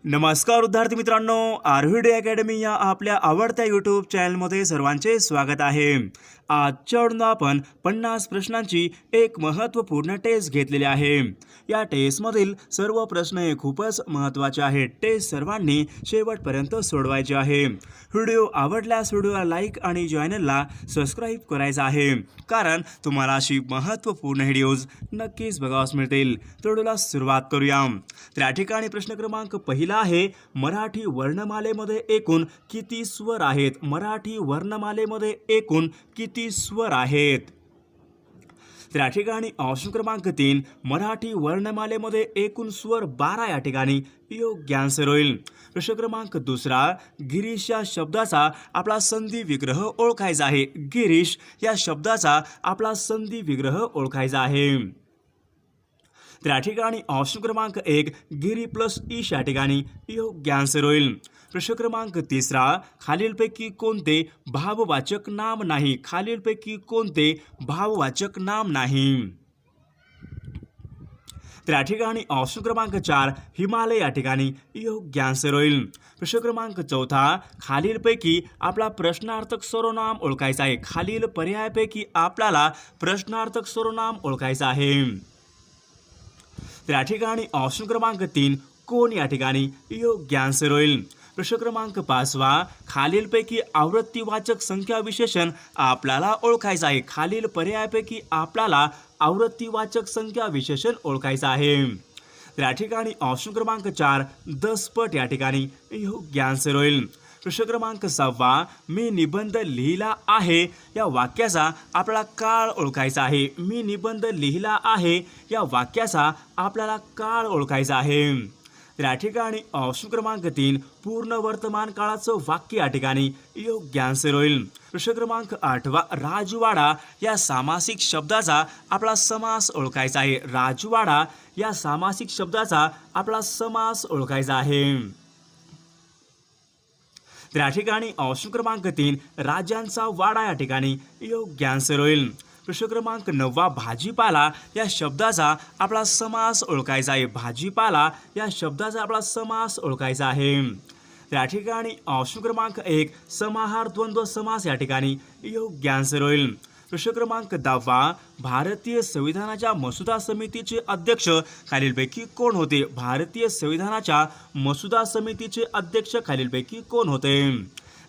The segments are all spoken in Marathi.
नमस्कार विद्यार्थी मित्रांनो, आर्व्हिडे अकॅडमी या आपल्या आवडत्या यूट्यूब चॅनलमध्ये सर्वांचे स्वागत आहे। आजच्या आपण 50 प्रश्नांची एक महत्त्वपूर्ण टेस्ट घेतलेली आहे। या टेस्टमधील सर्व प्रश्न हे खूपच महत्त्वाचे आहेत। टेस्ट सर्वांनी शेवटपर्यंत सोडवायचे आहे। व्हिडिओ आवडल्यास व्हिडिओला लाईक आणि चॅनलला सबस्क्राईब करायचं आहे, कारण तुम्हाला अशी महत्त्वपूर्ण व्हिडिओज नक्कीच बघायला मिळतील। तर व्हिडिओला सुरुवात करूया। तर या ठिकाणी प्रश्न क्रमांक पहिला आहे, मराठी वर्णमालेमध्ये एकूण किती स्वर आहेत? मराठी वर्णमालेमध्ये एकूण किती स्वर आहेत? तर या ठिकाणी ऑप्शन क्रमांक 3, मराठी वर्णमालेमध्ये एकूण स्वर 12 या ठिकाणी योग्य आन्सर होईल। प्रश्न क्रमांक दुसरा, गिरीश या शब्दाचा आपला संधी विग्रह ओळखायचा आहे। गिरीश या शब्दाचा आपला संधी विग्रह ओळखायचा आहे। तर या ठिकाणी ऑप्शन क्रमांक 1, गिरी प्लस ईश या ठिकाणी योग्य आन्सर होईल। प्रश्न क्रमांक तिसरा, खालीलपैकी कोणते भाववाचक नाम नाही? खालीलपैकी कोणते भाववाचक नाम नाही? तर या ठिकाणी ऑप्शन क्रमांक 4, हिमालय या ठिकाणी योग्य आन्सर होईल। प्रश्न क्रमांक चौथा, खालीलपैकी आपला प्रश्नार्थक सर्वनाम ओळखायचा आहे। खालील पर्यायापैकी आपल्याला प्रश्नार्थक सर्वनाम ओळखायचा आहे। तर या ठिकाणी ऑप्शन क्रमांक 3, कोण या ठिकाणी योग्य आन्सर होईल। प्रश्न क्रमांक 5वा, खालीलपैकी आवृत्तीवाचक संख्या विशेषण आपल्याला ओळखायचं आहे। खालील पर्यायापैकी आपल्याला आवृत्तीवाचक संख्या विशेषण ओळखायचं आहे। तर या ठिकाणी ऑप्शन क्रमांक 4, दसपट या ठिकाणी योग्य आन्सर होईल। प्रश्न क्रमांक 6वा, मी निबंध लिहिला आहे या वाक्याचा आपल्याला काळ ओळखायचा आहे। मी निबंध लिहिला आहे या वाक्याचा आपल्याला काळ ओळखायचा आहे। तर या ठिकाणी ऑप्शन क्रमांक 3, पूर्ण वर्तमान काळाचं वाक्य या ठिकाणी योग्य आन्सर होईल। प्रश्न क्रमांक 8वा, राजवाडा या सामासिक शब्दाचा आपला समास ओळखायचा आहे। राजवाडा या सामासिक शब्दाचा आपला समास ओळखायचा आहे। तर या ठिकाणी ऑप्शन क्रमांक 3, राजांचा वाडा या ठिकाणी योग्य आन्सर होईल। प्रश्न क्रमांक 9वा, भाजीपाला या शब्दाचा आपला समास ओळखायचा आहे। भाजीपाला या शब्दाचा आपला समास ओळखायचा आहे। तर या ठिकाणी ऑप्शन क्रमांक 1, समाहार द्वंद्व समास या ठिकाणी योग्य आन्सर होईल। प्रश्न क्रमांक 10वा, भारतीय संविधानाच्या मसुदा समितीचे अध्यक्ष खालीलपैकी कोण होते? भारतीय संविधानाच्या मसुदा समितीचे अध्यक्ष खालीलपैकी कोण होते?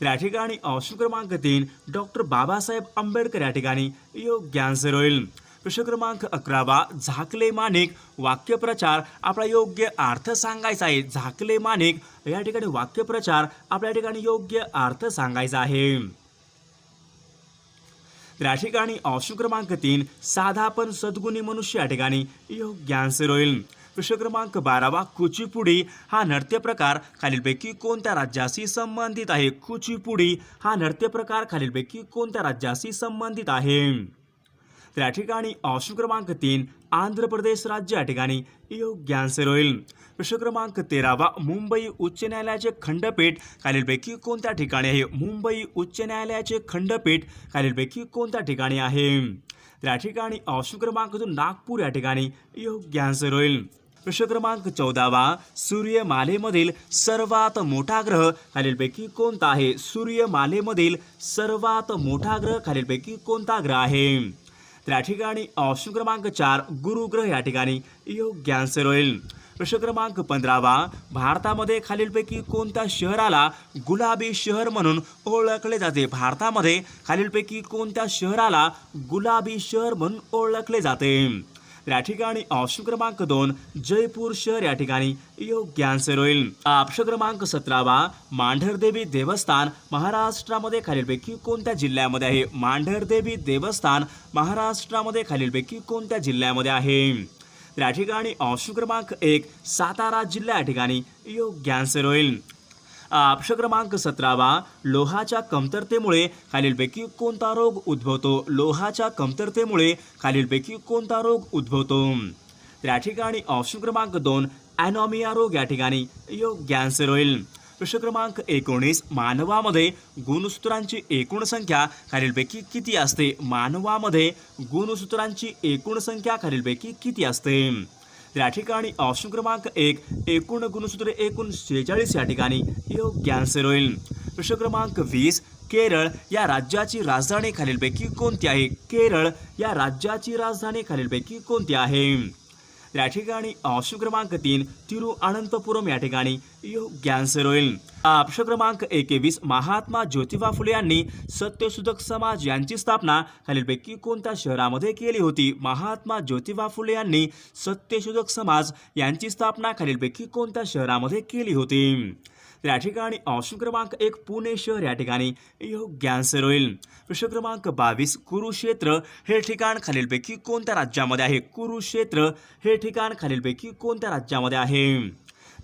तर या ठिकाणी ऑप्शन क्रमांक 3, डॉक्टर बाबासाहेब आंबेडकर या ठिकाणी योग्य आन्सर होईल। प्रश्न क्रमांक 11वा, झाकले माणिक वाक्यप्रचार आपला योग्य अर्थ सांगायचा आहे। झाकले माणिक या ठिकाणी वाक्यप्रचार आपल्या ठिकाणी योग्य अर्थ सांगायचा आहे। तर या ठिकाणी ऑप्शन क्रमांक 3, साधा पण सद्गुणी मनुष्य या ठिकाणी योग्य आन्सर होईल। प्रश्न क्रमांक 12वा, कुचिपुडी हा नृत्यप्रकार खालीलपैकी कोणत्या राज्याशी संबंधित आहे? कुचिपुडी हा नृत्यप्रकार खालीलपैकी कोणत्या राज्याशी संबंधित आहे? तर या ठिकाणी ऑप्शन क्रमांक 3, आंध्र प्रदेश राज्य या ठिकाणी योग्य आन्सर होईल। प्रश्न क्रमांक 13वा, मुंबई उच्च न्यायालयाचे खंडपीठ खालीलपैकी कोणत्या ठिकाणी आहे? मुंबई उच्च न्यायालयाचे खंडपीठ खालीलपैकी कोणत्या ठिकाणी आहे? तर या ठिकाणी ऑप्शन क्रमांक 2, नागपूर या ठिकाणी योग्य आन्सर होईल। प्रश्न क्रमांक 14वा, सूर्यमालेमधील सर्वात मोठा ग्रह खालीलपैकी कोणता आहे? सूर्यमालेमधील सर्वात मोठा ग्रह खालीलपैकी कोणता ग्रह आहे? तर या ठिकाणी ऑप्शन क्रमांक 4, गुरुग्रह या ठिकाणी योग्य आन्सर होईल। प्रश्न क्रमांक 15वा, भारतामध्ये खालीलपैकी कोणत्या शहराला गुलाबी शहर म्हणून ओळखले जाते? भारतामध्ये खालीलपैकी कोणत्या शहराला गुलाबी शहर म्हणून ओळखले जाते? तर या ठिकाणी ऑप्शन क्रमांक 2, जयपूर शहर या ठिकाणी योग्य आन्सर होईल। ऑप्शन क्रमांक 17वा, मांढरदेवी देवस्थान महाराष्ट्रामध्ये खालीलपैकी कोणत्या जिल्ह्यामध्ये आहे? मांढरदेवी देवस्थान महाराष्ट्रामध्ये खालीलपैकी कोणत्या जिल्ह्यामध्ये आहे? तर या ठिकाणी ऑप्शन क्रमांक 1, सातारा जिल्हा या ठिकाणी योग्य आन्सर होईल। ऑप्शन क्रमांक 17वा, लोहाच्या कमतरतेमुळे खालीलपैकी कोणता रोग उद्भवतो? लोहाच्या कमतरतेमुळे खालीलपैकी कोणता रोग उद्भवतो? तर या ठिकाणी ऑप्शन क्रमांक 2, ॲनोमिया रोग या ठिकाणी योग्य आन्सर होईल। प्रश्न क्रमांक 19, मानवामध्ये गुणसूत्रांची एकूण संख्या खालीलपैकी किती असते? मानवामध्ये गुणसूत्रांची एकूण संख्या खालीलपैकी किती असते? या ठिकाणी ऑप्शन क्रमांक 1 एकूण गुणसूत्र एकूण 46 या ठिकाणी योग्य आन्सर होईल. प्रश्न क्रमांक 20 केरळ या राज्याची राजधानी खालीलपैकी कोणती आहे? केरळ या राज्याची राजधानी खालीलपैकी कोणती आहे? या ठिकाणी ऑप्शन क्रमांक 3 तिरुअनंतपुरम या ठिकाणी योग्य आन्सर होईल. प्रश्न क्रमांक 21 महात्मा ज्योतिबा फुले यांनी सत्यशोधक समाज यांची स्थापना खालीलपैकी कोणत्या शहरामध्ये केली होती? महात्मा ज्योतिबा फुले यांनी सत्यशोधक समाज यांची स्थापना खालीलपैकी कोणत्या शहरामध्ये केली होती? या ठिकाणी ऑप्शन क्रमांक 1 पुणे शहर या ठिकाणी योग्य आन्सर होईल. प्रश्न क्रमांक 22 कुरुक्षेत्र हे ठिकाण खालीलपैकी कोणत्या राज्यामध्ये आहे? कुरुक्षेत्र हे ठिकाण खालीलपैकी कोणत्या राज्यामध्ये आहे?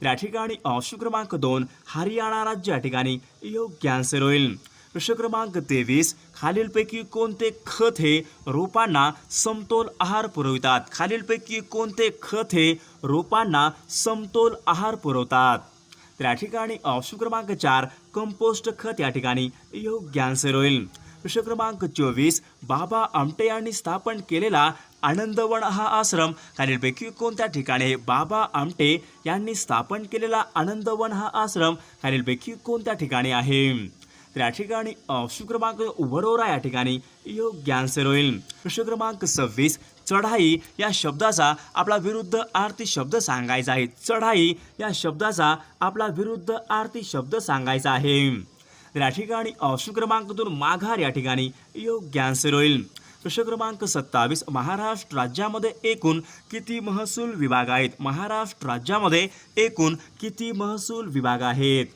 या ठिकाणी ऑप्शन क्रमांक 2 हरियाणा राज्य या ठिकाणी योग्य आन्सर होईल. प्रश्न क्रमांक 23 खालीलपैकी कोणते खत हे रोपांना समतोल आहार पुरवितात? खालीलपैकी कोणते खत हे रोपांना समतोल आहार पुरवतात? या ठिकाणी ऑप्शन क्रमांक 4 कंपोस्ट खत या ठिकाणी योग्य आन्सर होईल. प्रश्न क्रमांक 24 बाबा आमटे यांनी स्थापन केलेला आनंदवन हा आश्रम खालीलपैकी कोणत्या ठिकाणी आहे? बाबा आमटे यांनी स्थापन केलेला आनंदवन हा आश्रम खालीलपैकी कोणत्या ठिकाणी आहे? या ठिकाणी ऑप्शन क्रमांक वरोरा या ठिकाणी योग्य आन्सर होईल. प्रश्न क्रमांक 26 चढाई या शब्दाचा आपला विरुद्ध अर्थी शब्द सांगायचा आहे. चढाई या शब्दाचा आपला विरुद्ध अर्थी शब्द सांगायचा आहे. या ठिकाणी ऑप्शन क्रमांक 2 माघार या ठिकाणी योग्य आन्सर होईल. प्रश्न क्रमांक 27 महाराष्ट्र राज्यामध्ये एकूण किती महसूल विभाग आहेत? महाराष्ट्र राज्यामध्ये एकूण किती महसूल विभाग आहेत?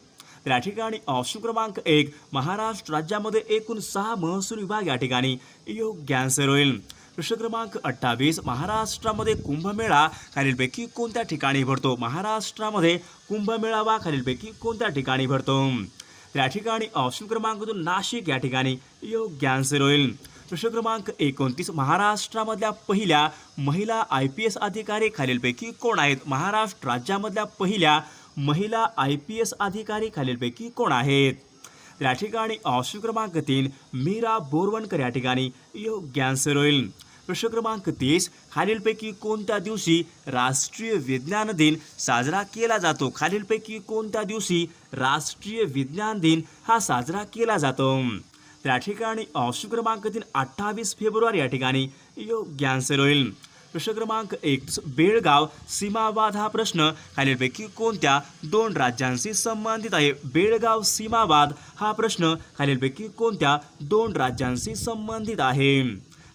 या ठिकाणी ऑप्शन क्रमांक 1 महाराष्ट्र राज्यामध्ये एकूण 6 महसूल विभाग या ठिकाणी योग्य आन्सर होईल. प्रश्न क्रमांक 28 महाराष्ट्रामध्ये कुंभमेळा खालीलपैकी कोणत्या ठिकाणी भरतो? महाराष्ट्रामध्ये कुंभमेळावा खालीलपैकी कोणत्या ठिकाणी भरतो? या ठिकाणी ऑप्शन क्रमांक 2 नाशिक या ठिकाणी योग्य आन्सर होईल. प्रश्न क्रमांक 29 महाराष्ट्रामधल्या पहिल्या महिला IPS अधिकारी खालीलपैकी कोण आहेत? महाराष्ट्र राज्यामधल्या पहिल्या महिला IPS अधिकारी खालीलपैकी कोण आहेत? या ठिकाणी ऑप्शन क्रमांक 3 मीरा बोरवणकर या ठिकाणी योग्य आन्सर होईल. प्रश्न क्रमांक 30 खालीलपैकी कोणत्या दिवशी राष्ट्रीय विज्ञान दिन साजरा केला जातो? खालीलपैकी कोणत्या दिवशी राष्ट्रीय विज्ञान दिन हा साजरा केला जातो? या ठिकाणी ऑप्शन क्रमांक 3 28 फेब्रुवारी या ठिकाणी योग्य आन्सर होईल. प्रश्न क्रमांक 1 बेळगाव सीमावाद हा प्रश्न खालीलपैकी कोणत्या 2 राज्यांशी संबंधित आहे? बेळगाव सीमावाद हा प्रश्न खालीलपैकी कोणत्या 2 राज्यांशी संबंधित आहे?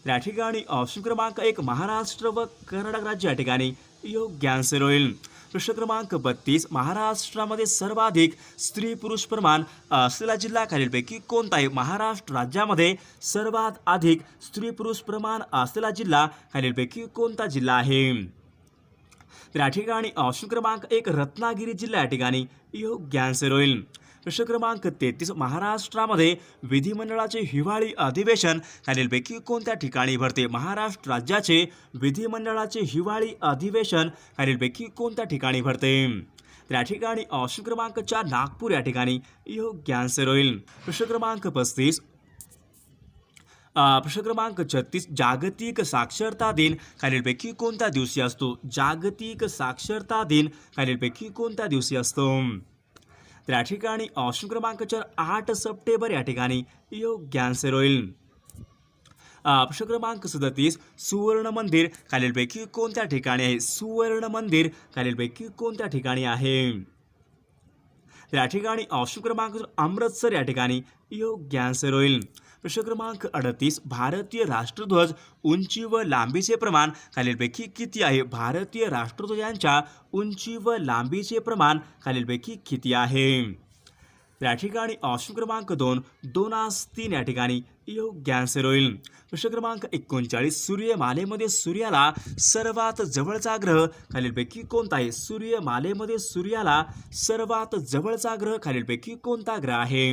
या ठिकाणी ऑप्शन क्रमांक 1 महाराष्ट्र व कर्नाटक राज्य या ठिकाणी योग्य आन्सर होईल. प्रश्न क्रमांक 32 महाराष्ट्रामध्ये सर्वाधिक स्त्री पुरुष प्रमाण असलेला जिल्हा खालीलपैकी कोणता आहे? महाराष्ट्र राज्यामध्ये सर्वात अधिक स्त्री पुरुष प्रमाण असलेला जिल्हा खालीलपैकी कोणता जिल्हा आहे? या ठिकाणी ऑप्शन क्रमांक 1 रत्नागिरी जिल्हा या ठिकाणी योग्य आन्सर होईल. प्रश्न क्रमांक 33 महाराष्ट्रामध्ये विधिमंडळाचे हिवाळी अधिवेशन खालीलपैकी कोणत्या ठिकाणी भरते? महाराष्ट्र राज्याचे विधिमंडळाचे हिवाळी अधिवेशन खालीलपैकी कोणत्या ठिकाणी भरते? या ठिकाणी ऑप्शन क्रमांक 4 नागपूर या ठिकाणी योग्य आन्सर होईल. प्रश्न क्रमांक 35 प्रश्न क्रमांक 36 जागतिक साक्षरता दिन खालीलपैकी कोणत्या दिवशी असतो? जागतिक साक्षरता दिन खालीलपैकी कोणत्या दिवशी असतो? या ठिकाणी ऑप्शन क्रमांक 4 8 सप्टेंबर या ठिकाणी योग्य आन्सर होईल. प्रश्न क्रमांक 37 सुवर्ण मंदिर खालीलपैकी कोणत्या ठिकाणी आहे? सुवर्ण मंदिर खालीलपैकी कोणत्या ठिकाणी आहे? या ठिकाणी ऑप्शन क्रमांक 4 अमृतसर या ठिकाणी योग्य आन्सर होईल. प्रश्न क्रमांक 38 भारतीय राष्ट्रध्वज उंची व लांबीचे प्रमाण खालीलपैकी किती आहे? भारतीय राष्ट्रध्वजांच्या उंची व लांबीचे प्रमाण खालीलपैकी किती आहे? या ठिकाणी ऑप्शन क्रमांक 2 2:3 या ठिकाणी योग्य आन्सर होईल. प्रश्न क्रमांक 39 सूर्यमालेमध्ये सूर्याला सर्वात जवळचा ग्रह खालीलपैकी कोणता आहे? सूर्यमालेमध्ये सूर्याला सर्वात जवळचा ग्रह खालीलपैकी कोणता ग्रह आहे?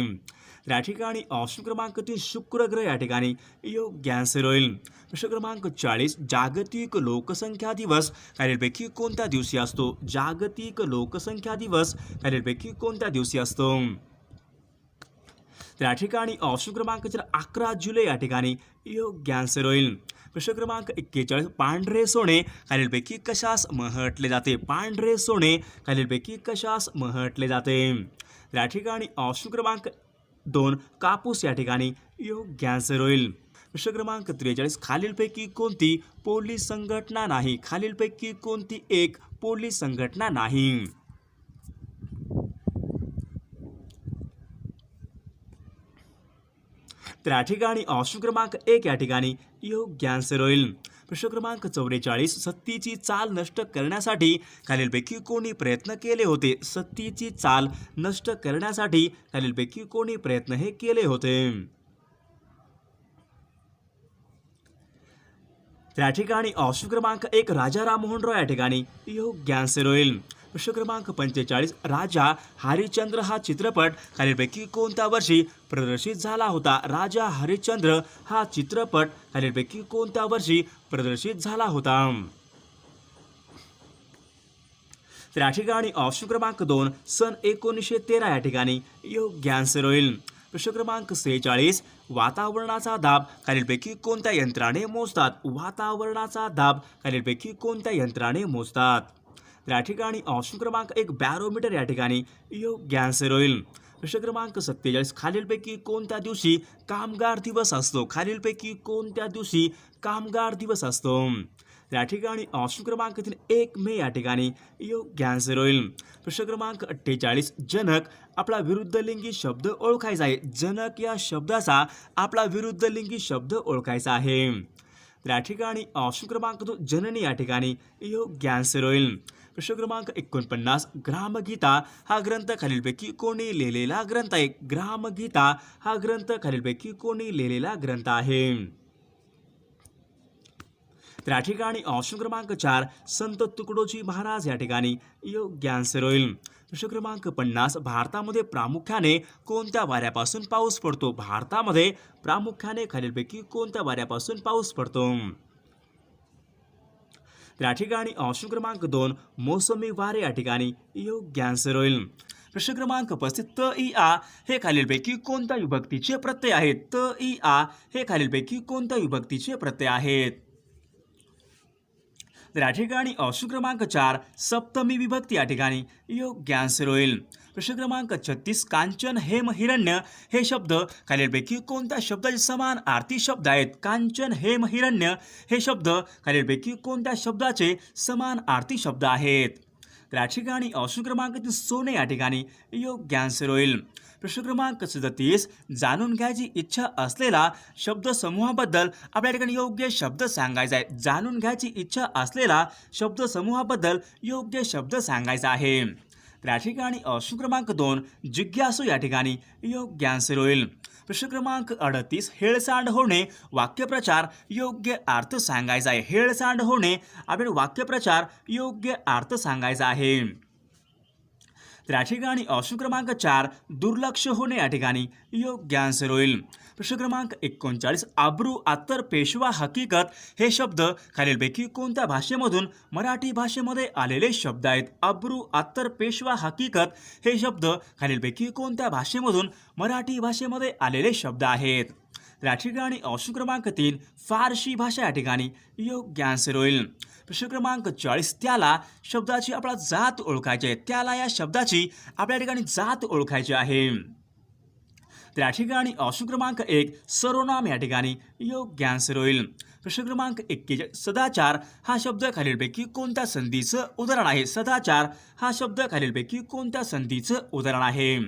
या ठिकाणी ऑप्शन क्रमांक 3 शुक्र ग्रह या ठिकाणी योग्य आन्सर होईल. प्रश्न क्रमांक 40 जागतिक लोकसंख्या दिवस खालीलपैकी कोणत्या दिवशी असतो? जागतिक लोकसंख्या दिवस खालीलपैकी कोणत्या दिवशी असतो? या ठिकाणी ऑप्शन क्रमांक 11 जुलै या ठिकाणी योग्य आन्सर होईल. प्रश्न क्रमांक 41 पांढरे सोने खालीलपैकी कशास म्हटले जाते? पांढरे सोने खालीलपैकी कशास म्हटले जाते? या ठिकाणी ऑप्शन क्रमांक 2 कापूस या ठिकाणी योग्य आन्सर होईल. प्रश्न क्रमांक 43 खालीलपैकी कोणती पोलीस संघटना नाही? खालीलपैकी कोणती एक पोलीस संघटना नाही? तर या ठिकाणी ऑप्शन क्रमांक 1 या ठिकाणी योग्य आन्सर होईल. प्रश्न क्रमांक 44 सत्तेची चाल नष्ट करण्यासाठी खालीलपैकी कोणी प्रयत्न केले होते? सत्तेची चाल नष्ट करण्यासाठी खालीलपैकी कोणी प्रयत्न हे केले होते? त्या ठिकाणी ऑप्शन क्रमांक 1 राजा राममोहन रॉय या ठिकाणी योग्य आन्सर होईल. प्रश्न क्रमांक 45 राजा हरिश्चंद्र हा चित्रपट खालीलपैकी कोणत्या वर्षी प्रदर्शित झाला होता? राजा हरिश्चंद्र हा चित्रपट खालीलपैकी कोणत्या वर्षी प्रदर्शित झाला होता? तर या ठिकाणी ऑप्शन क्रमांक 2 सन 1913 या ठिकाणी योग्य आन्सर होईल. प्रश्न क्रमांक 46 वातावरणाचा दाब खालीलपैकी कोणत्या यंत्राने मोजतात? वातावरणाचा दाब खालीलपैकी कोणत्या यंत्राने मोजतात? या ठिकाणी ऑप्शन क्रमांक 1 बॅरोमीटर या ठिकाणी योग्य आन्सर होईल. प्रश्न क्रमांक 47 खालीलपैकी कोणत्या दिवशी कामगार दिवस असतो? खालीलपैकी कोणत्या दिवशी कामगार दिवस असतो? या ठिकाणी ऑप्शन क्रमांक 3 1 मे या ठिकाणी योग्य आन्सर होईल. प्रश्न क्रमांक 48 जनक आपला विरुद्धलिंगी शब्द ओळखायचा आहे. जनक या शब्दाचा आपला विरुद्धलिंगी शब्द ओळखायचा आहे. या ठिकाणी ऑप्शन क्रमांक 2 जननी या ठिकाणी योग्य आन्सर होईल. प्रश्न क्रमांक 49 ग्रामगीता हा ग्रंथ खालीलपैकी कोणी लिहिलेला ग्रंथ आहे? ग्रामगीता हा ग्रंथ खालीलपैकी कोणी लिहिलेला ग्रंथ आहे? तर या ठिकाणी ऑप्शन क्रमांक 4 संत तुकडोजी महाराज या ठिकाणी योग्य आन्सर होईल. प्रश्न क्रमांक 50 भारतामध्ये प्रामुख्याने कोणत्या वाऱ्यापासून पाऊस पडतो? भारतामध्ये प्रामुख्याने खालीलपैकी कोणत्या वाऱ्यापासून पाऊस पडतो? तर या ठिकाणी ऑप्शन क्रमांक 2 मोसमी वारे या ठिकाणी योग्य आन्सर होईल. प्रश्न क्रमांक 35 त इ आ हे खालीलपैकी कोणत्या विभक्तीचे प्रत्यय आहेत? त इ आ हे खालीलपैकी कोणत्या विभक्तीचे प्रत्यय आहेत? तर या ठिकाणी ऑप्शन क्रमांक 4 सप्तमी विभक्ती या ठिकाणी योग्य आन्सर होईल. प्रश्न क्रमांक 36 कांचन हेम हिरण्य हे शब्द खालीलपैकी कोणत्या शब्दाचे समान अर्थी शब्द आहेत? कांचन हेम हिरण्य हे शब्द खालीलपैकी कोणत्या शब्दाचे समान अर्थी शब्द आहेत? तर या ठिकाणी ऑप्शन क्रमांक 3 सोने या ठिकाणी योग्य आन्सर होईल. प्रश्न क्रमांक 37 जाणून घ्यायची इच्छा असलेला शब्द समूहाबद्दल आपल्या ठिकाणी योग्य शब्द सांगायचा आहे. जाणून घ्यायची इच्छा असलेला शब्द समूहाबद्दल योग्य शब्द सांगायचा आहे. तर या ठिकाणी ऑप्शन क्रमांक 2 जिज्ञासू या ठिकाणी योग्य आन्सर होईल. प्रश्न क्रमांक 38 हेळसांड होणे वाक्यप्रचार योग्य अर्थ सांगायचा आहे. हेळसांड होणे आपल्याला वाक्यप्रचार योग्य अर्थ सांगायचा आहे. तर या ठिकाणी ऑप्शन क्रमांक 4 दुर्लक्ष होणे या ठिकाणी योग्य आन्सर होईल. प्रश्न क्रमांक 39 अब्रू अत्तर पेशवा हकीकत हे शब्द खालीलपैकी कोणत्या भाषेमधून मराठी भाषेमध्ये आलेले शब्द आहेत? अब्रू अत्तर पेशवा हकीकत हे शब्द खालीलपैकी कोणत्या भाषेमधून मराठी भाषेमध्ये आलेले शब्द आहेत? तर या ठिकाणी ऑप्शन क्रमांक 3 फारशी भाषा या ठिकाणी योग्य आन्सर होईल. प्रश्न क्रमांक 40 त्याला शब्दाची आपला जात ओळखायची आहे. त्याला या शब्दाची आपल्या ठिकाणी जात ओळखायची आहे. तर या ठिकाणी ऑप्शन क्रमांक 1 सर्वनाम या ठिकाणी योग्य आन्सर होईल. प्रश्न क्रमांक 41 सदाचार हा शब्द खालीलपैकी कोणत्या संधीचं उदाहरण आहे? सदाचार हा शब्द खालीलपैकी कोणत्या संधीचं उदाहरण आहे?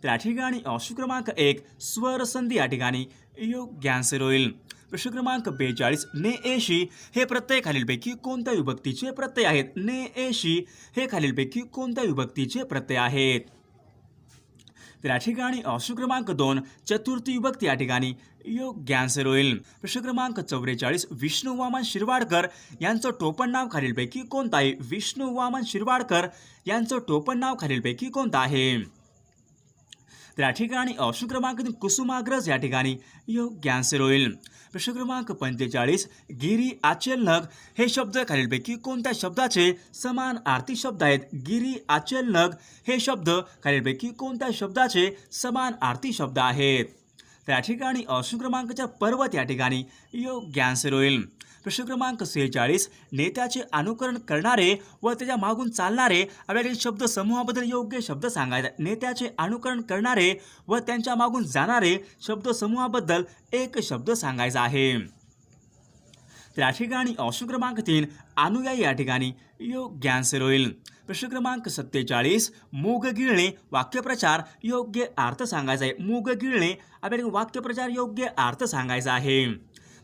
तर या ठिकाणी ऑप्शन क्रमांक 1 स्वर संधी या ठिकाणी योग्य आन्सर होईल. प्रश्न क्रमांक 42 ने एशी हे प्रत्यय खालीलपैकी कोणत्या विभक्तीचे प्रत्यय आहेत? ने एशी हे खालीलपैकी कोणत्या विभक्तीचे प्रत्यय आहेत? तर या ठिकाणी ऑप्शन क्रमांक 2 चतुर्थी विभक्ती या ठिकाणी योग्य आन्सर होईल. प्रश्न क्रमांक 44 विष्णू वामन शिरवाडकर यांचं टोपण नाव खालीलपैकी कोणतं आहे? विष्णू वामन शिरवाडकर यांचं टोपण नाव खालीलपैकी कोणतं आहे? तर या ठिकाणी ऑप्शन क्रमांक 3 कुसुमाग्रज या ठिकाणी योग्य आन्सर होईल. प्रश्न क्रमांक 45 गिरी आचलनग हे शब्द खालीलपैकी कोणत्या शब्दाचे समान अर्थी शब्द आहेत? गिरी आचलनग हे शब्द खालीलपैकी कोणत्या शब्दाचे समान अर्थी शब्द आहेत? त्या ठिकाणी ऑप्शन क्रमांक 4 पर्वत या ठिकाणी योग्य आन्सर होईल. प्रश्न क्रमांक 46 नेत्याचे अनुकरण करणारे व त्याच्या मागून चालणारे आपल्याला शब्द समूहाबद्दल योग्य शब्द सांगायचा. नेत्याचे अनुकरण करणारे व त्यांच्या मागून जाणारे शब्द समूहाबद्दल एक शब्द सांगायचा आहे. त्या ठिकाणी ऑप्शन क्रमांक 3 अनुयायी या ठिकाणी योग्य आन्सर होईल. प्रश्न क्रमांक 47 मूग गिळणे वाक्यप्रचार योग्य अर्थ सांगायचा आहे. मूग गिळणे आपल्याला वाक्यप्रचार योग्य अर्थ सांगायचा आहे.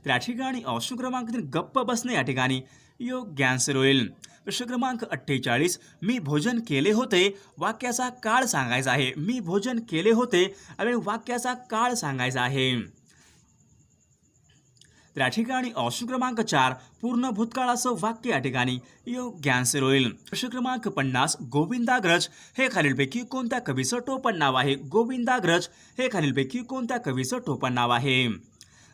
त्या ठिकाणी ऑप्शन क्रमांक 3 गप्प बसणे या ठिकाणी योग्य आन्सर होईल. प्रश्न क्रमांक 48 मी भोजन केले होते वाक्याचा काळ सांगायचा आहे. मी भोजन केले होते आपल्याला वाक्याचा काळ सांगायचा आहे. त्या ठिकाणी ऑप्शन क्रमांक 4 पूर्ण भूतकाळाचं वाक्य या ठिकाणी योग्य आन्सर होईल. प्रश्न क्रमांक 50 गोविंदाग्रज हे खालीलपैकी कोणत्या कवीचं टोपण नाव आहे. गोविंदाग्रज हे खालीलपैकी कोणत्या कवीचं टोपण नाव आहे.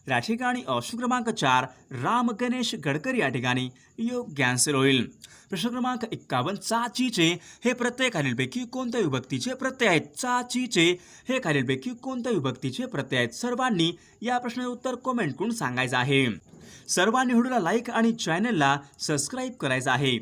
त्या ठिकाणी ऑप्शन क्रमांक 4 राम गणेश गडकरी या ठिकाणी योग्य आन्सर होईल. प्रश्न क्रमांक 51 चाचीचे हे प्रत्यय खालीलपैकी कोणत्या विभक्तीचे प्रत्यय आहेत. चाचीचे हे खालीलपैकी कोणत्या विभक्तीचे प्रत्यय आहेत. सर्वांनी या प्रश्नाचे उत्तर कमेंट करून सांगायचं आहे. सर्वांनी व्हिडिओला लाईक आणि चॅनलला सबस्क्राईब करायचं आहे.